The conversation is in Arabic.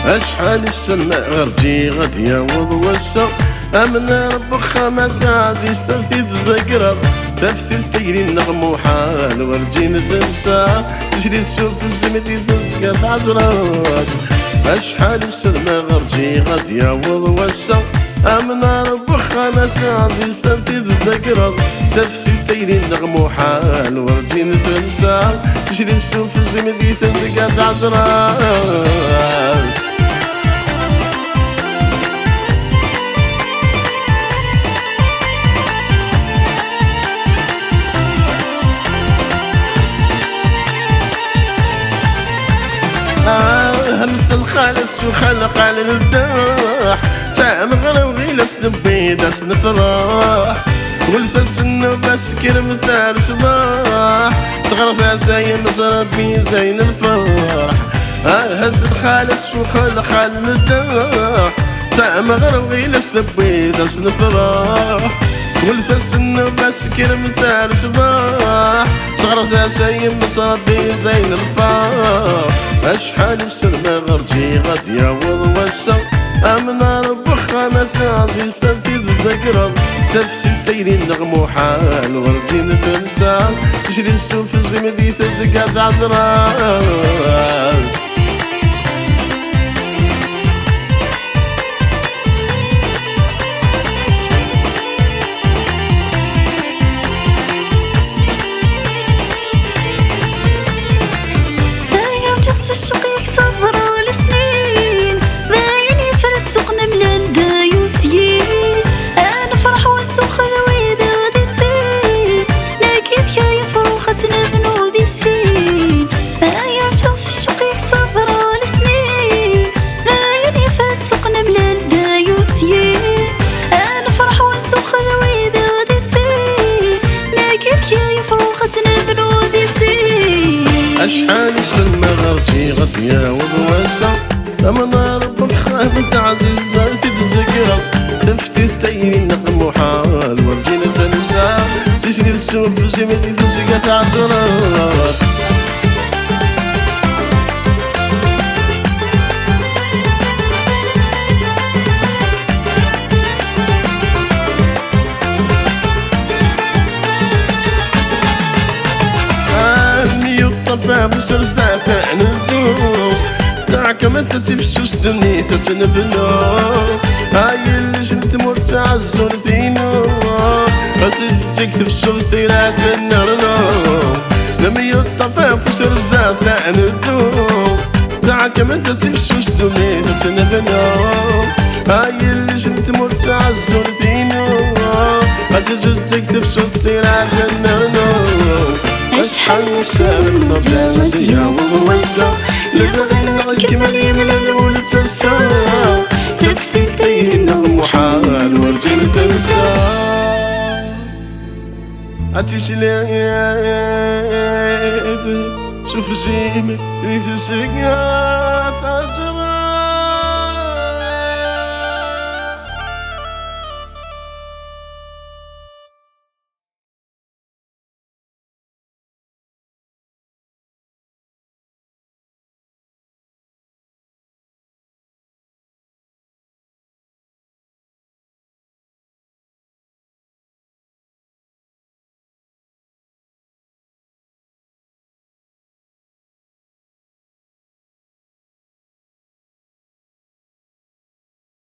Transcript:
اشحال السنة غرجي غادية وضوسة امنا ربك خامات عزيز تنفي تذكرى تفتي تجري النغم حال ورجي نتنسى تجري السوف الزمدي تزكى تعجرات اشحال السنة غرجي غادية وضوسة امنا ربك خامات عزيز تنفي تذكرى تفتي تجري النغم حال ورجي نتنسى تجري السوف الزمدي تزكى تعجرات هلت الخالص وخلق على الداح تاع مغرب غير سنبيد سنفراح والفس النباس كرم ثار صباح صغر فاسايا نصرت بي زين الفرح هلت الخالص وخلق على الداح تاع مغرب غير سنبيد سنفراح والفس النباس كرم ثار صباح صغر فاسايا نصرت بي زين الفرح اشحال السلمى غرجي غادية وضوسة امنا ربك خامات عزيز تنفي تذكرى تفسي تيري النغم حال ورجي نتنسى تشري السوف الزمدي تزكى تعجرات الشوق يكسر السنين باين يفرس سوقنا ملال دايوسيين انا فرح ونسوخ ذويدا ديسين لكن كاين فروختنا ذنو ديسين باين الشوق يكسر السنين باين يفرس سوقنا ملال دايوسيين انا فرح ونسوخ ذويدا ديسين لكن كاين فروختنا ذنو ديسين اشحال السلمى غرجي غادية وضوسة امنا ربك خامت عزيز زالتي تذكرى تفتي ستيري النقم حال ورجي نتنسى تشري السوف زمدي تزكى تعجرات فاف وسرسات عن الدور تاعك ما تسيب الشوش دني تتنبنو هاي اللي شلت مرت عزون فينو غتجيك تفشل في راس النرنو لم يطفاف وسرسات عن الدور تاعك ما تسيب الشوش دني تتنبنو هاي اللي شلت مرت عزون فينو غتجيك تفشل في راس النرنو اشحال السلمى غادية وضوسة يبغى نكمل يملا الولد تنسى تفثي تينا المحال ورجي نتنسى عتيش ليالي شوف جيمي ريت الشقا فجر